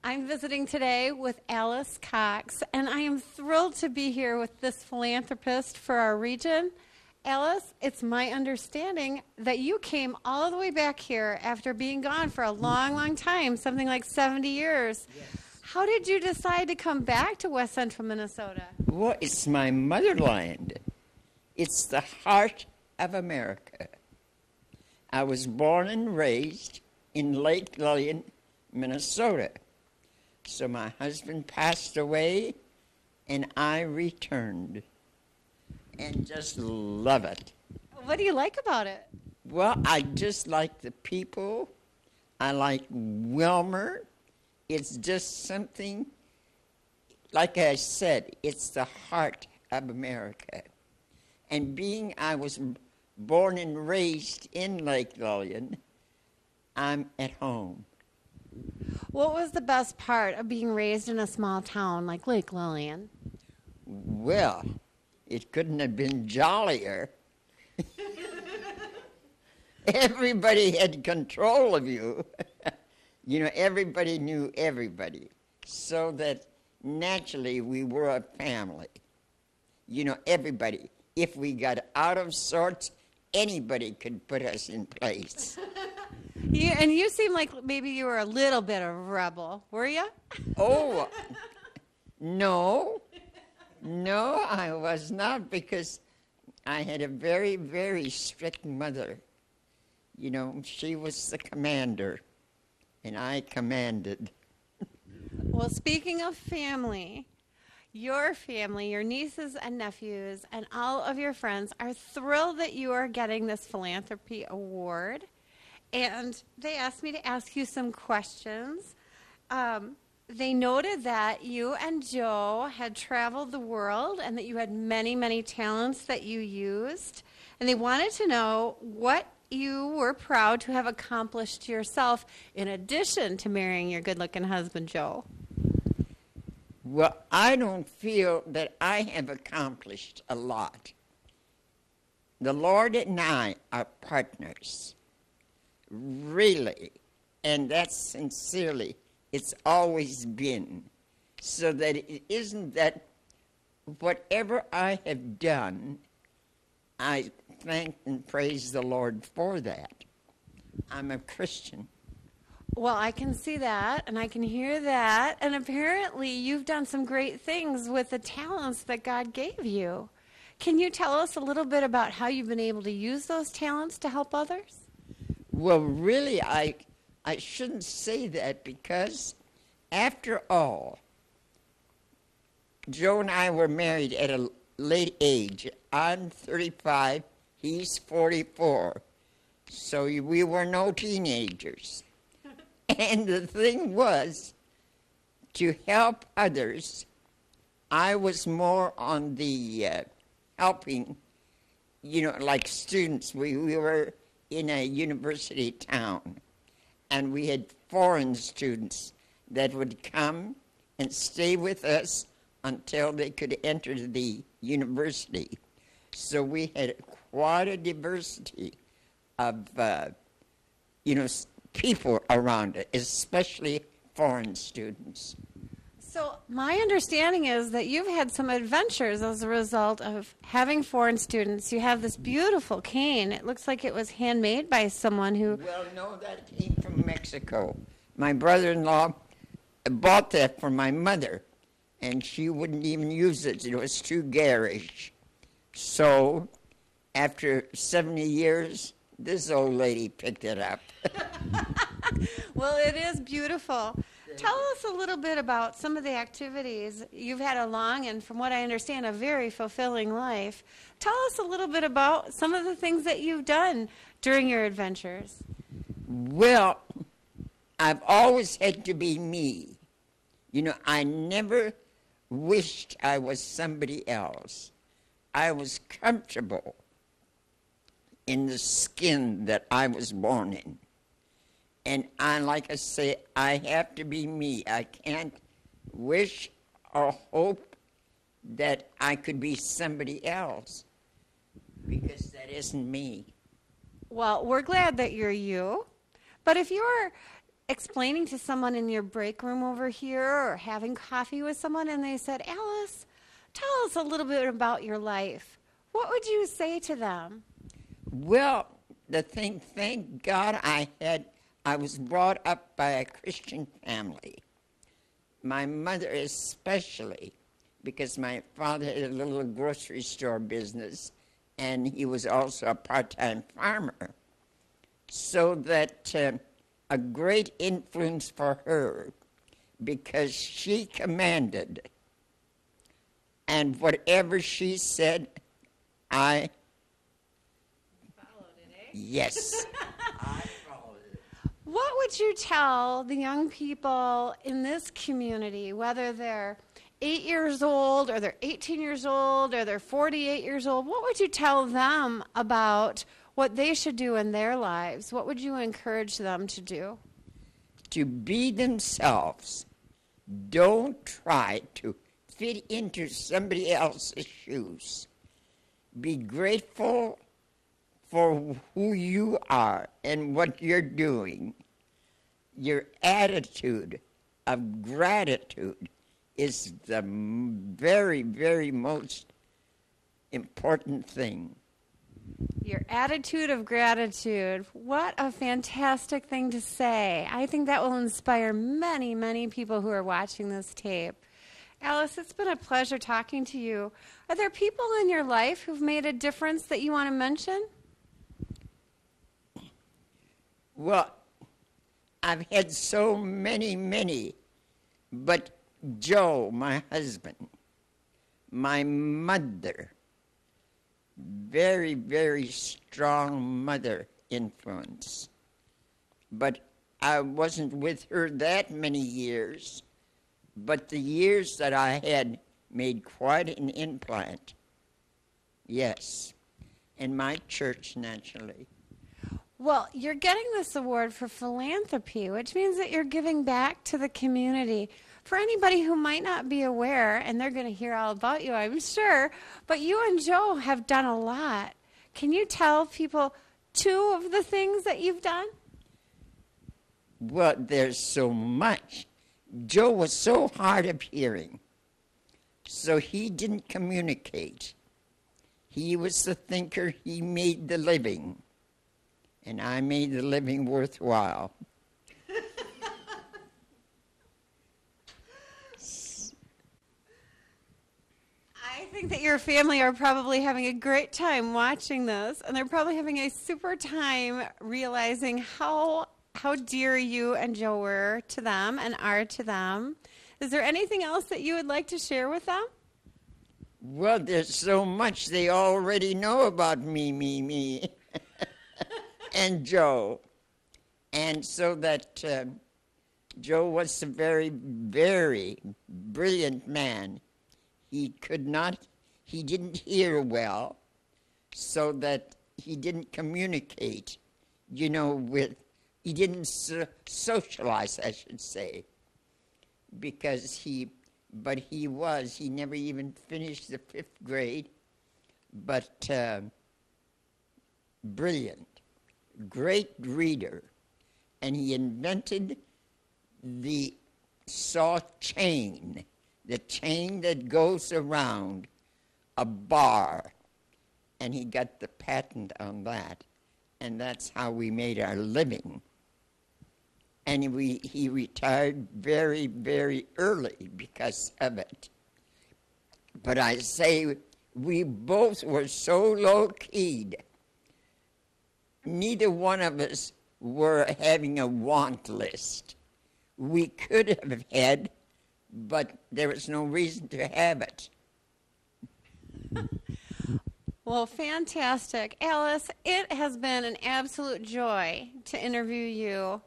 I'm visiting today with Alice Cox, and I am thrilled to be here with this philanthropist for our region. Alice, it's my understanding that you came all the way back here after being gone for a long, long time, something like 70 years. Yes. How did you decide to come back to West Central Minnesota? Well, it's my motherland. It's the heart of America. I was born and raised in Lake Lillian, Minnesota. So my husband passed away, and I returned, and just love it. What do you like about it? Well, I just like the people. I like Willmar. It's just something, like I said, it's the heart of America. And being I was born and raised in Lake Lillian, I'm at home. What was the best part of being raised in a small town like Lake Lillian? Well, it couldn't have been jollier. Everybody had control of you. You know, everybody knew everybody. So that naturally we were a family. You know, everybody. If we got out of sorts, anybody could put us in place. And you seem like maybe you were a little bit of a rebel, were you? Oh, no, I was not, because I had a very, very strict mother. You know, she was the commander, and I commanded. Well, speaking of family, your nieces and nephews, and all of your friends are thrilled that you are getting this philanthropy award. And they asked me to ask you some questions. They noted that you and Joe had traveled the world and that you had many, many talents that you used. And they wanted to know what you were proud to have accomplished yourself in addition to marrying your good-looking husband, Joe. Well, I don't feel that I have accomplished a lot. The Lord and I are partners. Really, and that's sincerely, it's always been. So that it isn't that whatever I have done, I thank and praise the Lord for that. I'm a Christian. Well, I can see that, and I can hear that, and apparently you've done some great things with the talents that God gave you. Can you tell us a little bit about how you've been able to use those talents to help others? Well, really, I shouldn't say that, because after all, Joe and I were married at a late age. I'm 35, he's 44, so we were no teenagers. And the thing was, to help others, I was more on the helping, you know, like students. We were in a university town, and we had foreign students that would come and stay with us until they could enter the university. So we had quite a diversity of, people around it, especially foreign students. So my understanding is that you've had some adventures as a result of having foreign students. You have this beautiful cane. It looks like it was handmade by someone who... Well, no, that came from Mexico. My brother-in-law bought that for my mother, and she wouldn't even use it. It was too garish. So after 70 years, this old lady picked it up. Well, it is beautiful. Tell us a little bit about some of the activities. You've had a long and, from what I understand, a very fulfilling life. Tell us a little bit about some of the things that you've done during your adventures. Well, I've always had to be me. You know, I never wished I was somebody else. I was comfortable in the skin that I was born in. And like I say, I have to be me. I can't wish or hope that I could be somebody else, because that isn't me. Well, we're glad that you're you. But if you're explaining to someone in your break room over here or having coffee with someone and they said, Alice, tell us a little bit about your life, what would you say to them? Well, thank God I was brought up by a Christian family. My mother especially, because my father had a little grocery store business, and he was also a part-time farmer. So that a great influence for her, because she commanded, and whatever she said, I Followed it, eh? yes, I followed it. What would you tell the young people in this community, whether they're 8 years old or they're 18 years old or they're 48 years old, what would you tell them about what they should do in their lives? What would you encourage them to do? To be themselves. Don't try to fit into somebody else's shoes. Be grateful for who you are and what you're doing. Your attitude of gratitude is the very, very most important thing. Your attitude of gratitude. What a fantastic thing to say. I think that will inspire many, many people who are watching this tape. Alice, it's been a pleasure talking to you. Are there people in your life who've made a difference that you want to mention? Well, I've had so many, but Joe, my husband, my mother, very, very strong mother influence. But I wasn't with her that many years, but the years that I had made quite an implant. Yes, and my church, naturally. Well, you're getting this award for philanthropy, which means that you're giving back to the community. For anybody who might not be aware, and they're going to hear all about you, I'm sure, but you and Joe have done a lot. Can you tell people 2 of the things that you've done? Well, there's so much. Joe was so hard of hearing, so he didn't communicate. He was the thinker. He made the living, and I made the living worthwhile. I think that your family are probably having a great time watching this, and they're probably having a super time realizing how dear you and Joe were to them and are to them. Is there anything else that you would like to share with them? Well, there's so much they already know about me, and Joe. And so that Joe was a very, very brilliant man. He didn't hear well, so that he didn't communicate, he didn't socialize, I should say, because he never even finished the 5th grade, but brilliant, great reader, and he invented the saw chain, the chain that goes around a bar, and he got the patent on that, and that's how we made our living. And he retired very, very early because of it. But I say we both were so low-keyed. Neither one of us were having a want list. We could have had, but there was no reason to have it. Well, fantastic. Alice, it has been an absolute joy to interview you.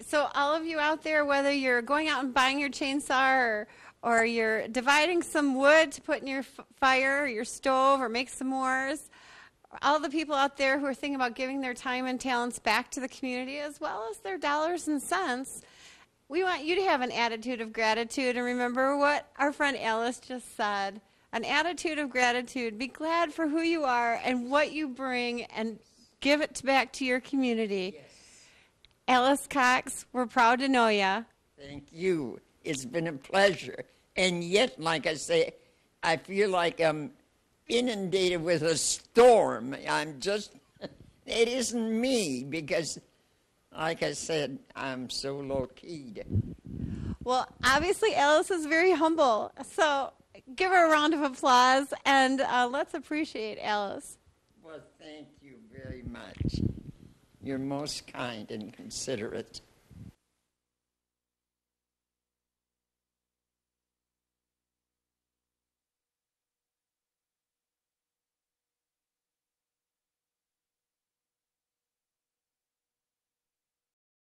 So all of you out there, whether you're going out and buying your chainsaw or you're dividing some wood to put in your fire or your stove or make s'mores, all the people out there who are thinking about giving their time and talents back to the community as well as their dollars and cents, we want you to have an attitude of gratitude. And remember what our friend Alice just said, an attitude of gratitude. Be glad for who you are and what you bring and give it back to your community. Yes. Alice Cox, we're proud to know you. Thank you. It's been a pleasure. And yet, like I say, I feel like I'm inundated with a storm. It isn't me because, like I said, I'm so low-keyed. Well, obviously, Alice is very humble. So give her a round of applause, and let's appreciate Alice. Well, thank you very much. You're most kind and considerate.